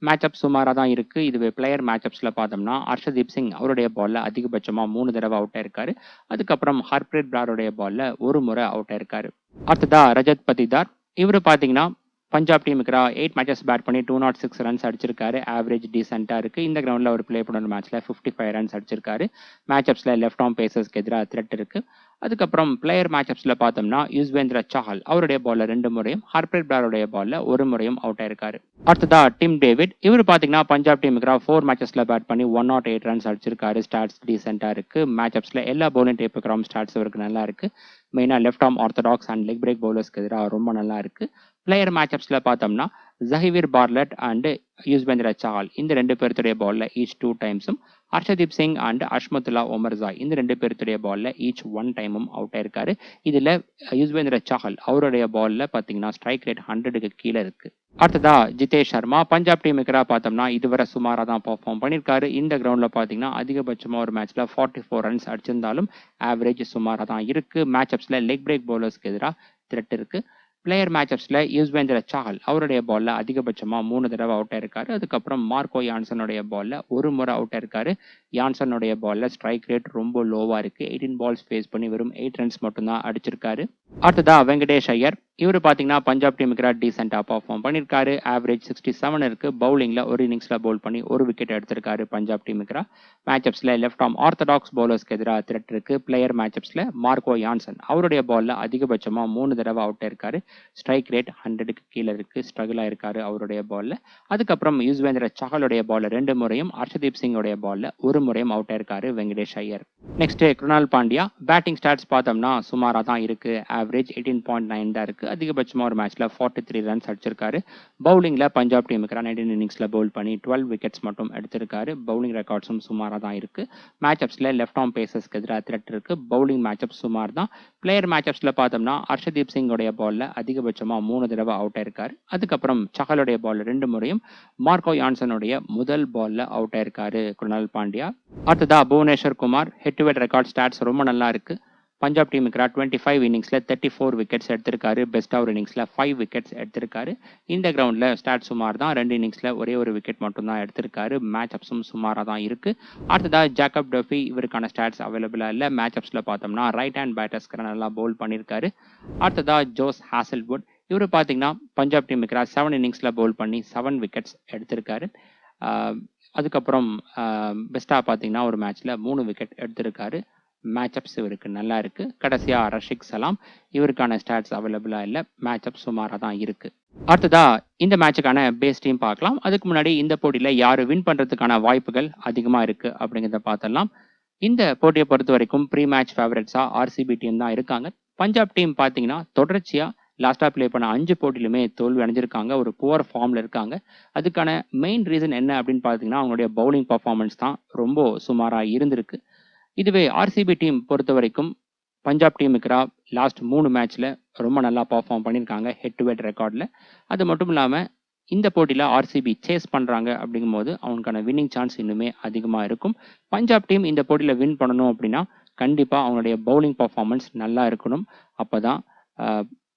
மேட்சப் சுமாரா தான் இருக்கு. இதுவே பிளேயர் மேட்சப்ஸ்ல பார்த்தோம்னா ஹர்ஷதீப் சிங் அவருடைய பால்ல அதிகபட்சமா 3 தடவை அவுட் ஆயிருக்காரு. அதுக்கப்புறம் ஹர்ப்ரீத் பிராருடைய பால்ல ஒரு முறை அவுட் ஆயிருக்காரு. அடுத்ததா ரஜத் பத்திதார். இவரு பாத்தீங்கன்னா பஞ்சாப் டீமுக்கு 8 மேட்சஸ் பேட் பண்ணி 206 ரன்ஸ் அடிச்சிருக்காரு. ஆவரேஜ் டீசென்டா இருக்கு. இந்த கிரவுண்ட்ல ஒரு பிளே பண்ண மேட்ச்ல 55 ரன்ஸ் அடிச்சிருக்காரு. மேட்சப்ஸ்ல லெஃப்ட் ஆர்ம் பேசர்ஸ்க்கு எதிராக த்ரெட் இருக்கு. அதுக்கப்புறம் பிளேயர் மேட்சப்ஸ்ல பார்த்தோம்னா யுஸ்வேந்திர சாஹல் அவருடைய பால்ல 2 முறையும், ஹர்ப்ரீத் பிராருடைய பால்ல ஒரு முறையும் அவுட் ஆயிருக்காரு. அடுத்ததா டிம் டேவிட். இவர் பாத்தீங்கன்னா பஞ்சாப் டீமுக்கு 4 மேட்சஸ்ல பேட் பண்ணி 108 ரன்ஸ் அடிச்சிருக்காரு. ஸ்டாட்ஸ் டீசென்டா இருக்கு. மேட்சப்ஸ்ல எல்லா பவுலிங் டைப்புக்கு ஸ்டாட்ஸ் இவருக்கு நல்லா இருக்கு. மெயினா left arm orthodox and leg break பவுலர்ஸ்க்கு எதிராக ரொம்ப நல்லா இருக்கு. பிளேயர் மேட்சப்ஸ்ல பார்த்தோம்னா Xavier Bartlett and Yuzvendra Chahal இந்த 2 பேர்த்துடைய பால்ல ஈச் 2 டைம்ஸும், ஹர்ஷதீப் சிங் அண்ட் அஷ்மத்துல்லா ஒமர் ஜாய் இந்த 2 பேர்த்துடைய பால்ல ஈச் 1 டைமும் அவுட் ஆயிருக்காரு. இதுல யுஸ்வேந்திர சாஹல் அவருடைய பால்ல பாத்தீங்கன்னா ஸ்ட்ரைக் ரேட் 100க்கு கீழே இருக்கு. அடுத்ததா ஜிதேஷ் சர்மா. பஞ்சாப் டீமுக்கு பார்த்தோம்னா இதுவரை சுமாரா தான் பெர்ஃபார்ம் பண்ணியிருக்காரு. இந்த கிரவுண்ட்ல பாத்தீங்கன்னா அதிகபட்சமா ஒரு மேட்ச்ல 44 ரன்ஸ் அடிச்சிருந்தாலும் ஆவரேஜ் சுமாரா தான் இருக்கு. மேட்சப்ஸ்ல லெக் பிரேக் பவுலர்ஸ்க்கு எதிராக த்ரெட் இருக்கு. பிளேயர் மேட்சப்ஸ்ல யுஸ்வேந்திர சாஹல் அவருடைய பால்ல அதிகபட்சமா 3 தடவை அவுட் ஆயிருக்காரு. அதுக்கப்புறம் மார்க்கோ யான்சனுடைய பால்ல ஒரு முறை அவுட் ஆயிருக்காரு. யான்சனுடைய பால்ல ஸ்ட்ரைக் ரேட் ரொம்ப லோவா இருக்கு. 18 பால்ஸ் ஃபேஸ் பண்ணி வெறும் 8 ரன்ஸ் மட்டும் தான் அடிச்சிருக்காரு. அடுத்ததா வெங்கடேஷ் ஐயர். இவர் பாத்தீங்கன்னா பஞ்சாப் டீமுக்கு டீசென்டா பர்ஃபார்ம் பண்ணிருக்காரு. ஆவரேஜ் 67 இருக்கு. பவுலிங்ல ஒரு இன்னிங்ஸ்ல பவுல் பண்ணி ஒரு விக்கெட் எடுத்திருக்காரு பஞ்சாப் டீமுக்கு. மேட்சப்ஸ்ல லெஃப்ட் ஆர்ம் ஆர்த்தடாக்ஸ் பவுலர்ஸ்க்கு எதிராக த்ரெட் இருக்கு. பிளேயர் மேட்சப்ஸ்ல மார்க்கோ யான்சன் அவருடைய பால்ல அதிகபட்சமா 3 தடவை அவுட் ஆயிருக்காரு. ஸ்ட்ரைக் ரேட் 100க்கு கீழே இருக்கு. ஸ்ட்ரகிள் ஆயிருக்காரு அவருடைய பால்ல. அதுக்கப்புறம் யுஸ்வேந்திர சாஹலுடைய பால்ல 2 முறையும், ஹர்ஷதீப் சிங்கோடைய பால்ல ஒரு முறையும் அவுட் ஆயிருக்காரு Venkatesh Iyer. Next Krunal Pandya. Batting stats பார்த்தோம்னா சுமாரா தான் இருக்கு. ஆவரேஜ் 18.9 தான் இருக்கு. அதிகபட்சமா ஒரு மேட்ச்ல 43 ரன்ஸ் அடிச்சிருக்காரு. பவுலிங்ல பஞ்சாப் டீமுக்கு 19 இன்னிங்ஸ்ல பவுல் பண்ணி 12 விக்கெட்ஸ் மட்டும் எடுத்திருக்காரு. பவுலிங் ரெக்கார்ட்ஸும் சுமாரா தான் இருக்கு. மேட்சப்ஸ்ல லெஃப்ட் ஆர்ம் பேசர்ஸ்க்கு எதிராக த்ரெட் இருக்கு. பவுலிங் மேட்சப் சுமார் தான். பிளேயர் மேட்சப்ஸ்ல பார்த்தோம்னா ஹர்ஷதீப் சிங்கோடைய பால்ல அதிகபட்சமா 3 தடவை அவுட் ஆயிருக்காரு. அதுக்கப்புறம் சஹலுடைய பால்ல 2 முறையும், மார்க்கோ யான்சனுடைய முதல் பால்ல அவுட் ஆயிருக்காரு குணால் பாண்டியா. அடுத்ததா Bhuvneshwar Kumar. Head to head record stats ரொம்ப நல்லா இருக்கு. பஞ்சாப் டீமுக்கு 25 இன்னிங்ஸ்ல 34 விக்கெட்ஸ் எடுத்திருக்காரு. பெஸ்ட் ஓவர் இன்னிங்ஸ்ல 5 விக்கெட்ஸ் எடுத்திருக்காரு. இந்த கிரவுண்ட்ல ஸ்டாட் சுமார் தான். 2 இன்னிங்ஸ்ல ஒரே ஒரு விக்கெட் மட்டும் தான் எடுத்திருக்காரு. மேட்சப்ஸும் சுமாரா தான் இருக்கு. அடுத்ததா ஜாக்கப் டஃபி. இவருக்கான ஸ்டாட்ஸ் அவைலபிளா இல்ல. மேட்சப்ஸ்ல பார்த்தோம்னா ரைட் ஹேண்ட் பேட்டர்ஸ்க்கு நல்லா பவுல் பண்ணியிருக்காரு. அடுத்ததா ஜோஸ் ஹாசல்வுட். இவரு பாத்தீங்கன்னா பஞ்சாப் டீமுக்கு 7 இன்னிங்ஸ்ல பவுல் பண்ணி 7 விக்கெட்ஸ் எடுத்திருக்காரு. அதுக்கப்புறம் பெஸ்டா பாத்தீங்கன்னா ஒரு மேட்ச்ல 3 விக்கெட் எடுத்திருக்காரு. மேட்சப்ஸ் இவருக்கு நல்லா இருக்கு. கடைசியா ரஷிக் சலாம். இவருக்கான ஸ்டாட்ஸ் அவைலபிளா இல்ல. மேட்சப் சுமாரா தான் இருக்கு. அடுத்ததா இந்த மேட்சுக்கான பேஸ் டீம் பார்க்கலாம். அதுக்கு முன்னாடி இந்த போட்டியில யாரு வின் பண்றதுக்கான வாய்ப்புகள் அதிகமா இருக்கு அப்படிங்கிறத பார்த்தலாம். இந்த போட்டியை பொறுத்த வரைக்கும் ப்ரீ மேட்ச் ஃபேவரட்ஸா ஆர்சிபி டீம் தான் இருக்காங்க. பஞ்சாப் டீம் பாத்தீங்கன்னா தொடர்ச்சியா லாஸ்டா ப்ளே பண்ண 5 போட்டியிலுமே தோல்வி அடைஞ்சிருக்காங்க. ஒரு புவர் ஃபார்ம்ல இருக்காங்க. அதுக்கான மெயின் ரீசன் என்ன அப்படின்னு பாத்தீங்கன்னா அவங்களுடைய பவுலிங் பர்ஃபார்மன்ஸ் தான் ரொம்ப சுமாரா இருந்திருக்கு. இதுவே ஆர்சிபி டீம் பொறுத்த வரைக்கும் பஞ்சாப் டீமுக்கு லாஸ்ட் 3 மேட்ச்ல ரொம்ப நல்லா பர்ஃபார்ம் பண்ணியிருக்காங்க ஹெட் டு ஹெட் ரெக்கார்ட்ல. அது மட்டும் இல்லாம இந்த போட்டியில் ஆர்சிபி சேஸ் பண்ணுறாங்க அப்படிங்கும்போது அவனுக்கான வின்னிங் சான்ஸ் இன்னுமே அதிகமாக இருக்கும். பஞ்சாப் டீம் இந்த போட்டியில் வின் பண்ணணும் அப்படின்னா கண்டிப்பாக அவங்களுடைய பவுலிங் பர்ஃபார்மன்ஸ் நல்லா இருக்கணும். அப்போ தான்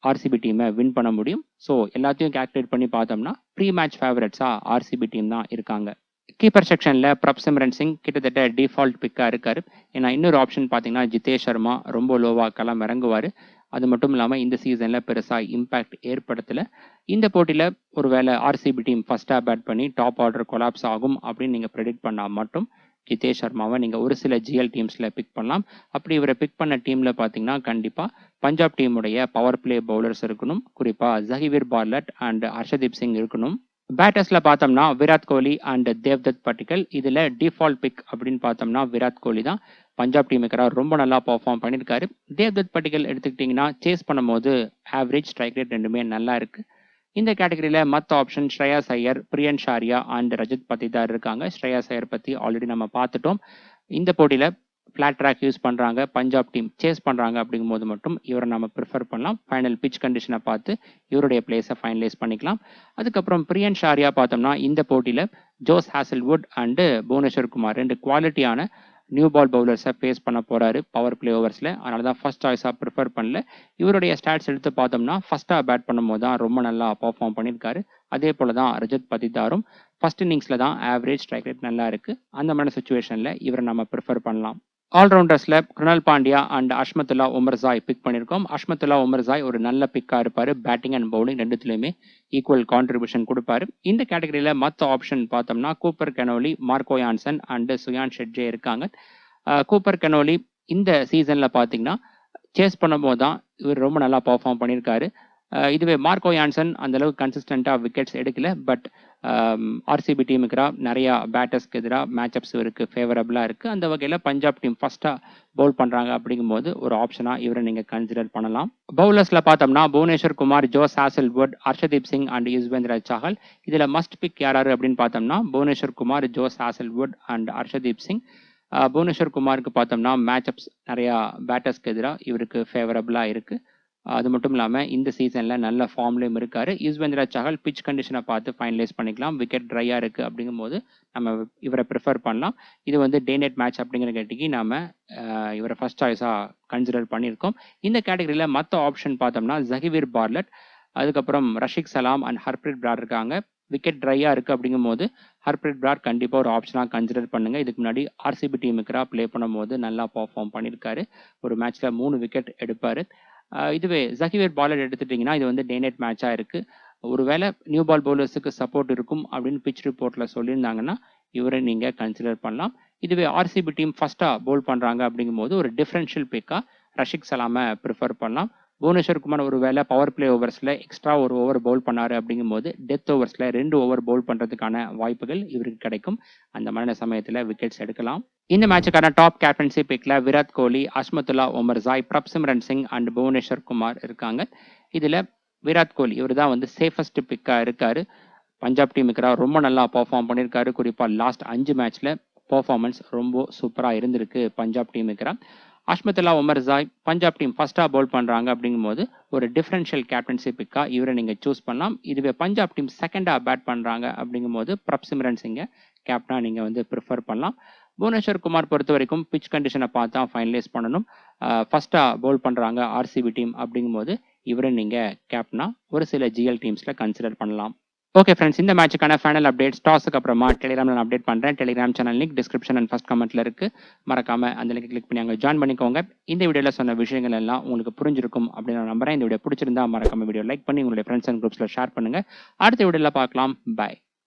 ஆர்சிபி டீமை வின் பண்ண முடியும். ஸோ எல்லாத்தையும் கேல்குலேட் பண்ணி பார்த்தோம்னா ப்ரீ மேட்ச் ஃபேவரட்ஸாக ஆர்சிபி டீம் தான் இருக்காங்க. கீப்பர் செக்ஷனில் பிரப்சிம்ரன் சிங் கிட்டத்தட்ட டிஃபால்ட் பிக்காக இருக்கார். ஏன்னா இன்னொரு ஆப்ஷன் பார்த்தீங்கன்னா ஜிதேஷ் சர்மா ரொம்ப லோவாக களம் இறங்குவார். அது மட்டும் இல்லாமல் இந்த சீசனில் பெருசாக இம்பேக்ட் ஏற்படுத்தலை. இந்த போட்டியில் ஒருவேளை ஆர்சிபி டீம் ஃபஸ்ட்டாக பேட் பண்ணி டாப் ஆர்டர் கொலாப்ஸ் ஆகும் அப்படின்னு நீங்கள் ப்ரெடிக்ட் பண்ணால் மட்டும் ஜிதேஷ் சர்மாவை நீங்கள் ஒரு சில ஜிஎல் டீம்ஸில் பிக் பண்ணலாம். அப்படி இவரை பிக் பண்ண டீமில் பார்த்தீங்கன்னா கண்டிப்பாக பஞ்சாப் டீமுடைய பவர் பிளே பவுலர்ஸ் இருக்கணும். குறிப்பாக ஜஹீர் பார்லட் அண்ட் ஹர்ஷதீப் சிங் இருக்கணும். பேட்டர்ஸில் பார்த்தோம்னா விராட் கோலி அண்ட் தேவ்தத் பட்டிக்கல். இதில் டிஃபால்ட் பிக் அப்படின்னு பார்த்தோம்னா விராட் கோலி தான். பஞ்சாப் டீமுக்காக ரொம்ப நல்லா பர்ஃபார்ம் பண்ணியிருக்காரு. தேவ்தத் பட்டிக்கல் எடுத்துக்கிட்டிங்கன்னா சேஸ் பண்ணும்போது ஆவரேஜ் ஸ்ட்ரைக் ரேட் ரெண்டுமே நல்லா இருக்குது. இந்த கேட்டகரியில் மற்ற ஆப்ஷன் ஸ்ரேயாஸ் ஐயர், பிரியன் ஷாரியா அண்ட் ரஜத் பத்திதார் இருக்காங்க. ஸ்ரேயாஸ் ஐயர் பற்றி ஆல்ரெடி நம்ம பார்த்துட்டோம். இந்த போட்டியில் ஃப்ளாட் ட்ராக் யூஸ் பண்ணுறாங்க, பஞ்சாப் டீம் சேஸ் பண்ணுறாங்க அப்படிங்கும்போது மட்டும் இவரை நம்ம ப்ரிஃபர் பண்ணலாம். ஃபைனல் பிச் கண்டிஷனை பார்த்து இவருடைய பிளேஸை ஃபைனலைஸ் பண்ணிக்கலாம். அதுக்கப்புறம் பிரியன் ஷாரியா பார்த்தோம்னா இந்த போட்டியில் Josh Hazlewood and Bhuvneshwar Kumar 2 குவாலிட்டியான நியூ பால் பவுலர்ஸை ஃபேஸ் பண்ண போகிறாரு பவர் பிளே ஓவர்ஸில். அதனால தான் ஃபர்ஸ்ட் சாய்ஸாக ப்ரிஃபர் பண்ணல. இவருடைய ஸ்டாட்ஸ் எடுத்து பார்த்தோம்னா ஃபஸ்ட்டாக பேட் பண்ணும்போது தான் ரொம்ப நல்லா பர்ஃபார்ம் பண்ணியிருக்காரு. அதே போல் தான் ரஜத் பத்திதாரும் ஃபர்ஸ்ட் இன்னிங்ஸில் தான் ஆவரேஜ் ஸ்ட்ரைக் ரேட் நல்லா இருக்குது. அந்த மாதிரி சுச்சுவேஷனில் இவரை நம்ம ப்ரிஃபர் பண்ணலாம். ஆல்ரவுண்டர்ஸில் குருணால் பாண்டியா அண்ட் அஷ்மத்துல்லா உமர்சாய் பிக் பண்ணியிருக்கோம். அஷ்மத்துல்லா உமர்சாய் ஒரு நல்ல பிக்காக இருப்பார். பேட்டிங் அண்ட் பவுலிங் ரெண்டுத்துலேயுமே ஈக்குவல் கான்ட்ரிபியூஷன் கொடுப்பாரு. இந்த கேட்டகரியில் மற்ற ஆப்ஷன் பார்த்தோம்னா Cooper Connolly, Marco Jansen and Suryansh Shedge இருக்காங்க. கூப்பர் கெனோலி இந்த சீசனில் பார்த்தீங்கன்னா சேஸ் பண்ணும்போது தான் இவர் ரொம்ப நல்லா பர்ஃபார்ம் பண்ணியிருக்காரு. இதுவே மார்க்கோ யான்சன் அந்தளவுக்கு கன்சிஸ்டண்ட்டாக விக்கெட்ஸ் எடுக்கல. பட் ஆர்சிபி டீமுக்கு நிறையா பேட்டர்ஸ்க்கு எதிராக மேட்சப்ஸ் இவருக்கு ஃபேவரபுளாக இருக்குது. அந்த வகையில் பஞ்சாப் டீம் ஃபஸ்ட்டாக பவுல் பண்ணுறாங்க அப்படிங்கும்போது ஒரு ஆப்ஷனாக இவரை நீங்கள் கன்சிடர் பண்ணலாம். பவுலர்ஸில் பார்த்தோம்னா Bhuvneshwar Kumar, Josh Hazlewood, Arshdeep Singh and Yuzvendra Chahal. இதில் மஸ்ட் பிக் யாராரு அப்படின்னு பார்த்தோம்னா Bhuvneshwar Kumar, Josh Hazlewood and Arshdeep Singh. Bhuvneshwar குமாருக்கு பார்த்தோம்னா மேட்சப்ஸ் நிறையா பேட்டர்ஸ்க்கு எதிராக இவருக்கு ஃபேவரபுளாக இருக்குது. அது மட்டும் இல்லாமல் இந்த சீசனில் நல்ல ஃபார்ம்லேயும் இருக்கார். யுஸ்வேந்திர சாஹல் பிச் கண்டிஷனை பார்த்து ஃபைனலைஸ் பண்ணிக்கலாம். விக்கெட் ட்ரையாக இருக்குது அப்படிங்கும்போது நம்ம இவரை ப்ரிஃபர் பண்ணலாம். இது டே நைட் மேட்ச் அப்படிங்கிற கேட்டகரி நம்ம இவரை ஃபர்ஸ்ட் சாய்ஸாக கன்சிடர் பண்ணியிருக்கோம். இந்த கேட்டகரியில் மற்ற ஆப்ஷன் பார்த்தோம்னா ஜஹீர் பார்லட், அதுக்கப்புறம் ரஷிக் சலாம் அண்ட் ஹர்ப்ரீத் பிரார் இருக்காங்க. விக்கெட் ட்ரையாக இருக்குது அப்படிங்கும்போது ஹர்ப்ரீத் பிரார் கண்டிப்பாக ஒரு ஆப்ஷனாக கன்சிடர் பண்ணுங்கள். இதுக்கு முன்னாடி ஆர்சிபி டீமுக்கு ப்ளே பண்ணும்போது நல்லா பர்ஃபார்ம் பண்ணியிருக்காரு. ஒரு மேட்ச்சில் 3 விக்கெட் எடுப்பார். இதுவே ஜஹீர் பார்லட் எடுத்துட்டிங்கன்னா இது டே நைட் மேட்சாக இருக்குது. ஒருவேளை நியூ பால் பவுலர்ஸுக்கு சப்போர்ட் இருக்கும் அப்படின்னு பிச் ரிப்போர்ட்டில் சொல்லியிருந்தாங்கன்னா இவரை நீங்கள் கன்சிடர் பண்ணலாம். இதுவே ஆர்சிபி டீம் ஃபஸ்ட்டாக பவுல் பண்ணுறாங்க அப்படிங்கும்போது ஒரு டிஃப்ரென்ஷியல் பிக்காக ரஷிக் சலாமை ப்ரிஃபர் பண்ணலாம். புவனேஸ்வர் குமார் ஒரு வேளை பவர் பிளே ஓவர்ஸில் எக்ஸ்ட்ரா ஒரு ஓவர் பவுல் பண்ணார் அப்படிங்கும்போது டெத் ஓவர்ஸில் 2 ஓவர் பவுல் பண்ணுறதுக்கான வாய்ப்புகள் இவருக்கு கிடைக்கும். அந்த மாதிரி சமயத்தில் விக்கெட்ஸ் எடுக்கலாம். இந்த மேட்சுக்கான டாப் கேப்டன்சி பிக்கில் விராட் கோலி, அஷ்மத்துல்லா உமர்சாய், பிரப்சிம்ரன் சிங் அண்ட் புவனேஸ்வர் குமார் இருக்காங்க. இதில் விராட் கோலி இவர் தான் சேஃபஸ்ட் பிக்காக இருக்கார். பஞ்சாப் டீமுக்கு ரொம்ப நல்லா பர்ஃபார்ம் பண்ணியிருக்காரு. குறிப்பாக லாஸ்ட் 5 மேட்ச்சில் பர்ஃபார்மன்ஸ் ரொம்ப சூப்பராக இருந்திருக்கு பஞ்சாப் டீமுக்கு. அஷ்மத்துல்லா உமர்சாய் பஞ்சாப் டீம் ஃபஸ்ட்டாக பவுல் பண்ணுறாங்க அப்படிங்கும்போது ஒரு டிஃப்ரென்ஷியல் கேப்டன்சி பிக்காக இவரை நீங்கள் சூஸ் பண்ணலாம். இதுவே பஞ்சாப் டீம் செகண்டாக பேட் பண்ணுறாங்க அப்படிங்கும்போது பிரப்சிம்ரன் சிங்கை கேப்டனாக நீங்கள் ப்ரிஃபர் பண்ணலாம். புவனேஸ்வர் குமார் பொறுத்த வரைக்கும் பிச் கண்டிஷனை பார்த்தா ஃபைனலைஸ் பண்ணணும். ஃபஸ்ட்டாக பவுல் பண்ணுறாங்க ஆர்சிபி டீம் அப்படிங்கும்போது இவரை நீங்கள் கேப்டனாக ஒரு சில ஜிஎல் டீம்ஸில் கன்சிடர் பண்ணலாம். ஓகே ஃப்ரெண்ட்ஸ், இந்த மேட்சுக்கான ஃபைனல் அப்டேட்ஸ் டாஸுக்கு அப்புறமா டெலிகிராமில் நான் அப்டேட் பண்ணுறேன். Telegram channel link description and first கமெண்ட்டில் இருக்குது. மறக்காமல் அந்த லிங்க் கிளிக் பண்ணி அங்கே ஜாயின் பண்ணிக்கோங்க. இந்த வீடியோவில் சொன்ன விஷயங்கள் எல்லாம் உங்களுக்கு புரிஞ்சிருக்கும் அப்படின்னு நான் நம்புறேன். இந்த வீடியோ பிடிச்சிருந்தா மறக்காமல் வீடியோ லைக் பண்ணி உங்களுடைய ஃப்ரெண்ட்ஸ் அண்ட் குரூப்ஸில் ஷேர் பண்ணுங்கள். அடுத்த வீடியோவில் பார்க்கலாம். பாய்.